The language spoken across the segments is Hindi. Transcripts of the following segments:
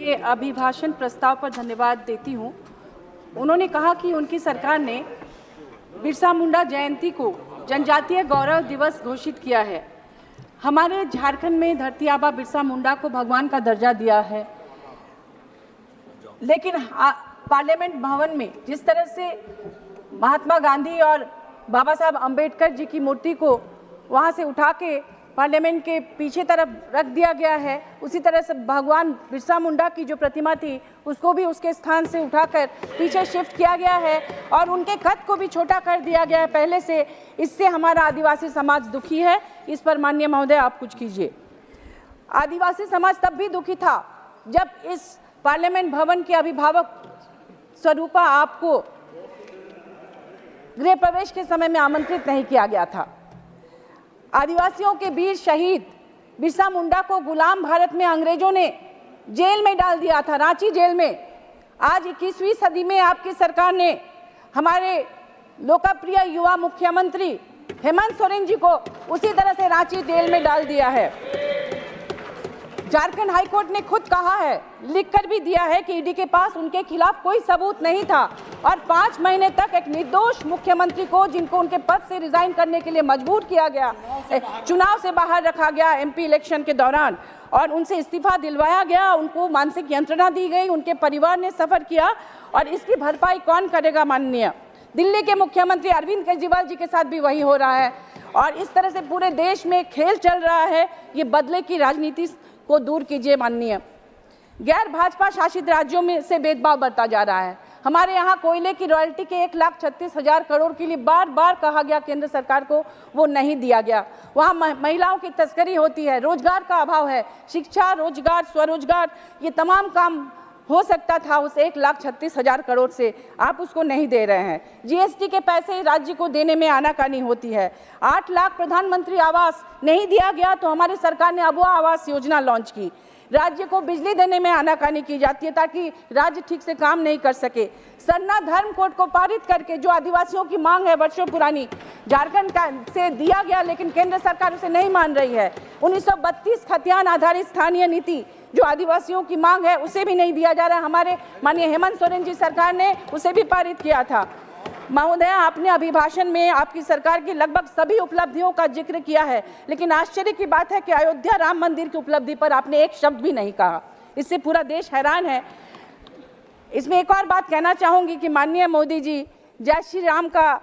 के अभिभाषण प्रस्ताव पर धन्यवाद देती हूं। उन्होंने कहा कि उनकी सरकार ने बिरसा मुंडा जयंती को जनजातीय गौरव दिवस घोषित किया है। हमारे झारखंड में धरती आबा बिरसा मुंडा को भगवान का दर्जा दिया है, लेकिन पार्लियामेंट भवन में जिस तरह से महात्मा गांधी और बाबा साहब अंबेडकर जी की मूर्ति को वहां से उठा के पार्लियामेंट के पीछे तरफ रख दिया गया है, उसी तरह से भगवान बिरसा मुंडा की जो प्रतिमा थी उसको भी उसके स्थान से उठाकर पीछे शिफ्ट किया गया है और उनके कद को भी छोटा कर दिया गया है पहले से। इससे हमारा आदिवासी समाज दुखी है। इस पर माननीय महोदय आप कुछ कीजिए। आदिवासी समाज तब भी दुखी था जब इस पार्लियामेंट भवन के अभिभावक स्वरूपा आपको गृह प्रवेश के समय में आमंत्रित नहीं किया गया था। आदिवासियों के वीर शहीद बिरसा मुंडा को गुलाम भारत में अंग्रेजों ने जेल में डाल दिया था, रांची जेल में। आज 21वीं सदी में आपकी सरकार ने हमारे लोकप्रिय युवा मुख्यमंत्री हेमंत सोरेन जी को उसी तरह से रांची जेल में डाल दिया है। झारखंड हाईकोर्ट ने खुद कहा है, लिखकर भी दिया है कि ईडी के पास उनके खिलाफ कोई सबूत नहीं था और 5 महीने तक एक निर्दोष मुख्यमंत्री को, जिनको उनके पद से रिजाइन करने के लिए मजबूर किया गया, चुनाव से बाहर रखा गया एमपी इलेक्शन के दौरान और उनसे इस्तीफा दिलवाया गया, उनको मानसिक यंत्रणा दी गई, उनके परिवार ने सफर किया और इसकी भरपाई कौन करेगा? माननीय दिल्ली के मुख्यमंत्री अरविंद केजरीवाल जी के साथ भी वही हो रहा है और इस तरह से पूरे देश में खेल चल रहा है। ये बदले की राजनीति को दूर कीजिए। माननीय गैर भाजपा शासित राज्यों में से भेदभाव बढ़ता जा रहा है। हमारे यहाँ कोयले की रॉयल्टी के 1,36,000 करोड़ के लिए बार बार कहा गया केंद्र सरकार को, वो नहीं दिया गया। वहाँ महिलाओं की तस्करी होती है, रोजगार का अभाव है, शिक्षा, रोजगार, स्वरोजगार, ये तमाम काम हो सकता था उस 1,36,000 करोड़ से, आप उसको नहीं दे रहे हैं। जीएसटी के पैसे राज्य को देने में आनाकानी होती है। 8 लाख प्रधानमंत्री आवास नहीं दिया गया तो हमारी सरकार ने अबुआ आवास योजना लॉन्च की। राज्य को बिजली देने में आनाकानी की जाती है ताकि राज्य ठीक से काम नहीं कर सके। सरना धर्म कोड को पारित करके जो आदिवासियों की मांग है वर्षों पुरानी, झारखंड का से दिया गया, लेकिन केंद्र सरकार उसे नहीं मान रही है। 1932 खतियान आधारित स्थानीय नीति जो आदिवासियों की मांग है उसे भी नहीं दिया जा रहा है। हमारे माननीय हेमंत सोरेन जी सरकार ने उसे भी पारित किया था। महोदय, आपने अभिभाषण में आपकी सरकार की लगभग सभी उपलब्धियों का जिक्र किया है, लेकिन आश्चर्य की बात है कि अयोध्या राम मंदिर की उपलब्धि पर आपने एक शब्द भी नहीं कहा। इससे पूरा देश हैरान है। इसमें एक और बात कहना चाहूँगी कि माननीय मोदी जी जय श्री राम का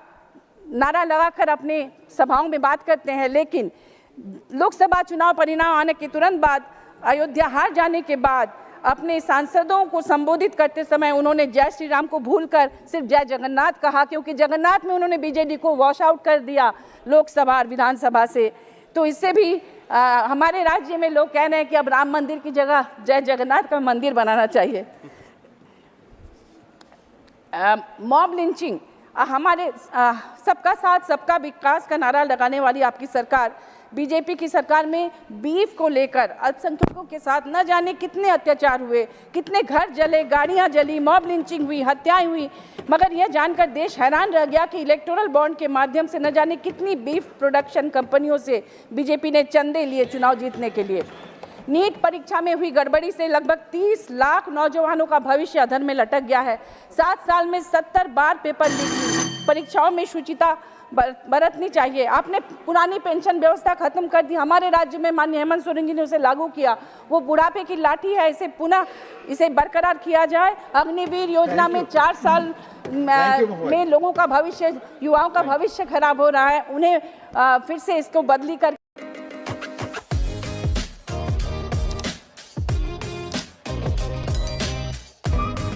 नारा लगाकर अपने सभाओं में बात करते हैं, लेकिन लोकसभा चुनाव परिणाम आने के तुरंत बाद, अयोध्या हार जाने के बाद अपने सांसदों को संबोधित करते समय उन्होंने जय श्री राम को भूलकर सिर्फ जय जगन्नाथ कहा, क्योंकि जगन्नाथ में उन्होंने बीजेडी को वॉश आउट कर दिया लोकसभा और विधानसभा से। तो इससे भी हमारे राज्य में लोग कह रहे हैं कि अब राम मंदिर की जगह जय जगन्नाथ का मंदिर बनाना चाहिए। मॉब लिंचिंग, हमारे सबका साथ सबका विकास का नारा लगाने वाली आपकी सरकार, बीजेपी की सरकार में बीफ को लेकर अल्पसंख्यकों के साथ न जाने कितने अत्याचार हुए, कितने घर जले, गाड़ियां जली, मॉब लिंचिंग हुई, हत्याएं हुई, मगर यह जानकर देश हैरान रह गया कि इलेक्टोरल बॉन्ड के माध्यम से न जाने कितनी बीफ प्रोडक्शन कंपनियों से बीजेपी ने चंदे लिए चुनाव जीतने के लिए। नीट परीक्षा में हुई गड़बड़ी से लगभग 30 लाख नौजवानों का भविष्य अधर में लटक गया है। 7 साल में 70 बार पेपर लीक हुई। परीक्षाओं में शुचिता बरतनी चाहिए। आपने पुरानी पेंशन व्यवस्था खत्म कर दी। हमारे राज्य में माननीय हेमंत सोरेन जी ने उसे लागू किया। वो बुढ़ापे की लाठी है, इसे पुनः इसे बरकरार किया जाए। अग्निवीर योजना में 4 साल में लोगों का भविष्य, युवाओं का भविष्य खराब हो रहा है, उन्हें फिर से इसको बदली कर